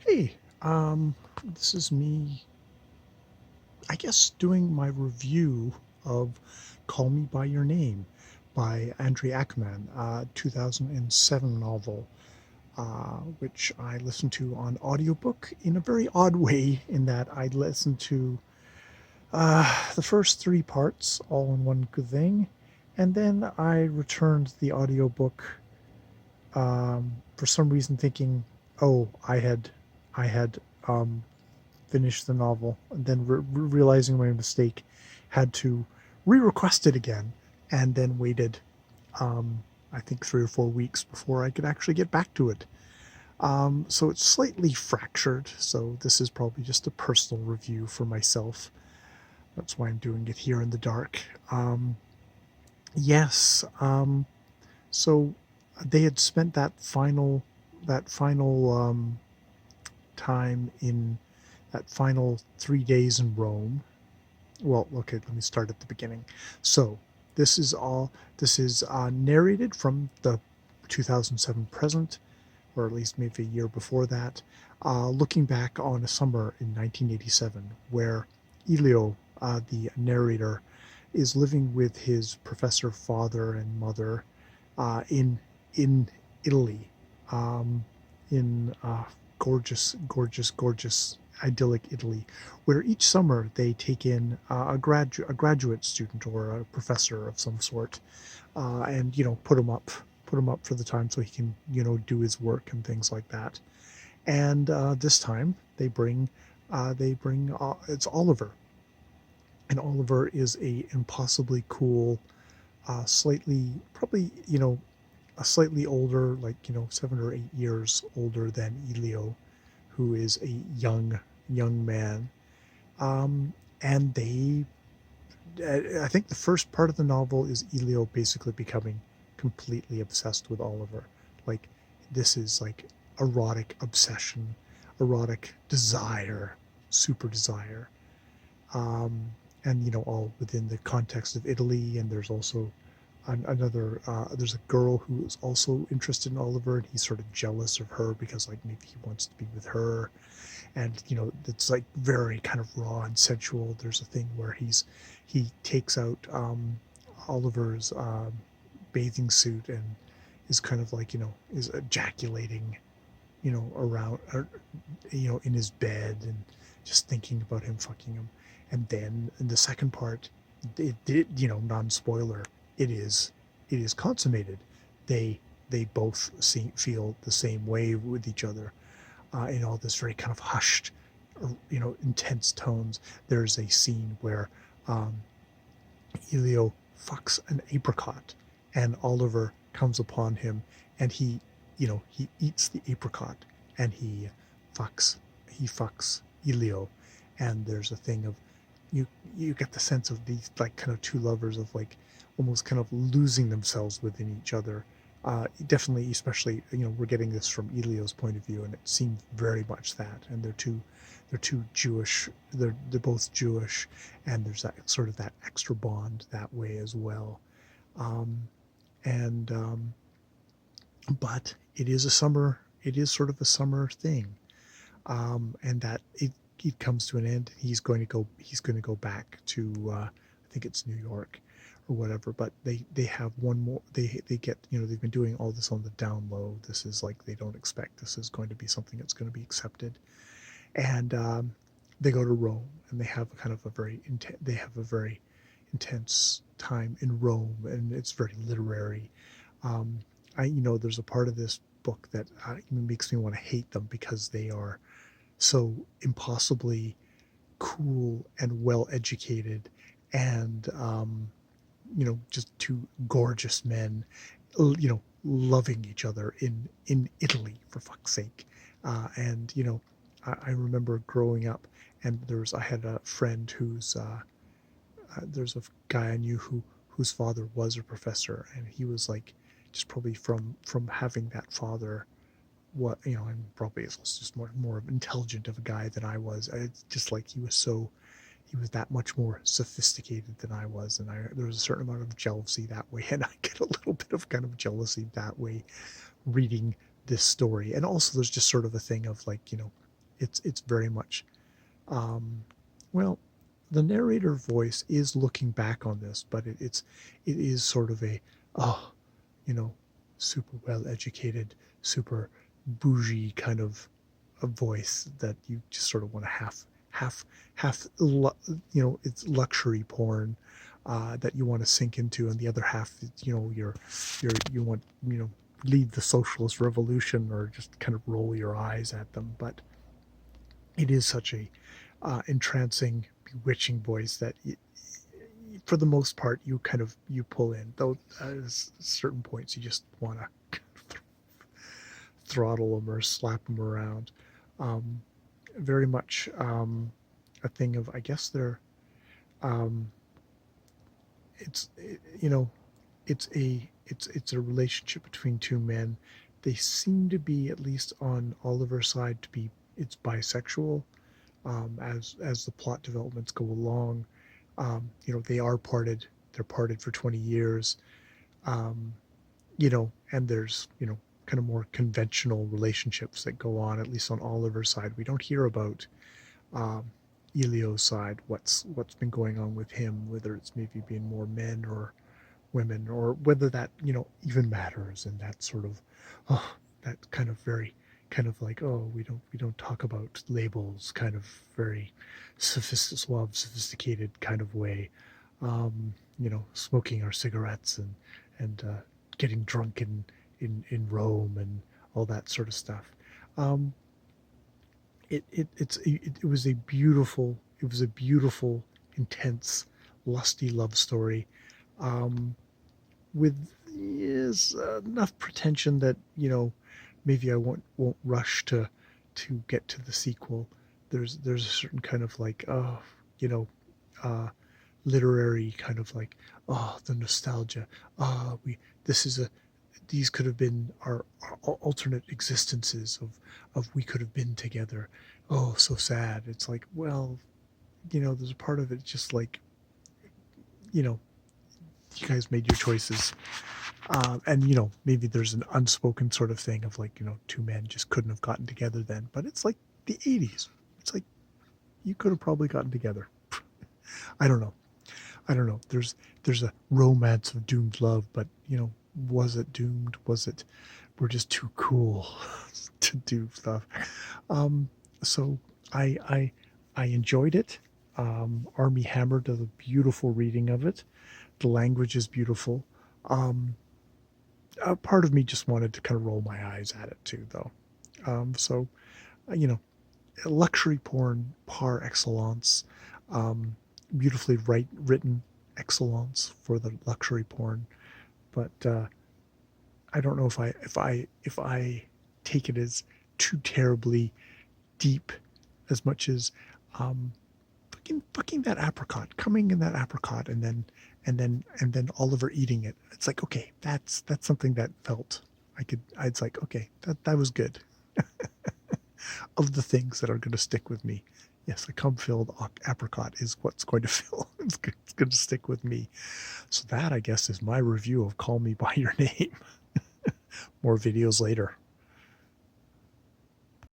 Hey, this is me, I guess, doing my review of Call Me By Your Name by Andrei Ackerman, 2007 novel, which I listened to on audiobook in a very odd way, in that I listened to the first three parts all in one good thing, and then I returned the audiobook for some reason thinking, oh, I had finished the novel, and then realizing my mistake, had to re-request it again, and then waited, I think 3 or 4 weeks before I could actually get back to it. So it's slightly fractured. So this is probably just a personal review for myself. That's why I'm doing it here in the dark. Yes. So they had spent that final time in that final 3 days in Rome. Well, okay, let me start at the beginning. So this is narrated from the 2007 present, or at least maybe a year before that, looking back on a summer in 1987 where Elio, the narrator, is living with his professor father and mother in Italy, um, in gorgeous, idyllic Italy, where each summer they take in a graduate student or a professor of some sort, and put him up for the time so he can do his work and things like that. And this time they bring it's Oliver, and Oliver is a impossibly cool, slightly probably a slightly older, like 7 or 8 years older than Elio, who is a young man. Um, and I think the first part of the novel is Elio basically becoming completely obsessed with Oliver. Like, this is like erotic obsession, erotic desire, super desire. Um, and all within the context of Italy. And there's also another there's a girl who is also interested in Oliver, and he's sort of jealous of her because, like, maybe he wants to be with her. And it's like very kind of raw and sensual. There's a thing where he takes out Oliver's bathing suit and is kind of like is ejaculating around, or in his bed, and just thinking about him fucking him. And then in the second part, non-spoiler, it is consummated. They both feel the same way with each other, in all this very kind of hushed, intense tones. There's a scene where um, Elio fucks an apricot, and Oliver comes upon him, and he eats the apricot, and he fucks Elio. And there's a thing of, you get the sense of these, like, kind of two lovers, of like almost kind of losing themselves within each other. Definitely, especially, we're getting this from Elio's point of view, and it seems very much that. And they're two Jewish. They're both Jewish, and there's that sort of that extra bond that way as well. Um, and But it is a summer. It is sort of a summer thing, and that it comes to an end. He's going to go back to, I think it's New York or whatever. But they have one more. They get, they've been doing all this on the down low. This is like, they don't expect this is going to be something that's going to be accepted. And they go to Rome, and they have a very intense time in Rome, and it's very literary. Um, there's a part of this book that makes me want to hate them, because they are so impossibly cool and well educated, and just two gorgeous men, loving each other in Italy, for fuck's sake. And I remember growing up, and I had a friend there's a guy I knew whose father was a professor, and he was like, just probably from having that father, and probably is just more intelligent of a guy than I was. It's just like he was that much more sophisticated than I was, and there was a certain amount of jealousy that way, and I get a little bit of kind of jealousy that way reading this story. And also, there's just sort of a thing of, like, It's very much, um, well, the narrator voice is looking back on this, but it is sort of a, oh, you know, super well educated, super bougie kind of a voice that you just sort of want to half it's luxury porn that you want to sink into, and the other half is, you want, lead the socialist revolution or just kind of roll your eyes at them. But it is such a entrancing, bewitching voice that for the most part you kind of you pull in. Though at certain points you just want to throttle them or slap them around. Um, Very much a thing of, I guess they're um, you know, it's a relationship between two men. They seem to be, at least on Oliver's side, to be, it's bisexual. As the plot developments go along, they are parted. They're parted for 20 years. Um, and there's, kind of more conventional relationships that go on, at least on Oliver's side. We don't hear about um, Elio's side, what's been going on with him, whether it's maybe being more men or women, or whether that, even matters. And that sort of, oh, that kind of very, kind of like, oh, we don't talk about labels, kind of very sophisticated kind of way. Smoking our cigarettes and getting drunk in Rome and all that sort of stuff. Um, it was a beautiful, intense, lusty love story, um, with, is enough pretension that, maybe I won't rush to get to the sequel. There's a certain kind of like, oh, you know uh, literary kind of like, oh, the nostalgia. We this is a These could have been our alternate existences of we could have been together. Oh, so sad. It's like, well, there's a part of it just like, you know you guys made your choices. And maybe there's an unspoken sort of thing of like, two men just couldn't have gotten together then. But it's like the 80s. It's like you could have probably gotten together. I don't know. There's a romance of doomed love, but was it doomed? Was it, we're just too cool to do stuff? Um, so I enjoyed it. Army Hammer does a beautiful reading of it. The language is beautiful. Um, a part of me just wanted to kind of roll my eyes at it too, though. So, you know, luxury porn par excellence. Um, Beautifully written excellence for the luxury porn. But I don't know if I take it as too terribly deep, as much as um, fucking that apricot, coming in that apricot, and then Oliver eating it. It's like, okay, that's something that felt, I'd like, okay, that was good. Of the things that are going to stick with me, yes, a cum-filled apricot is what's going to fill. It's going to stick with me. So that, I guess, is my review of Call Me by Your Name. More videos later.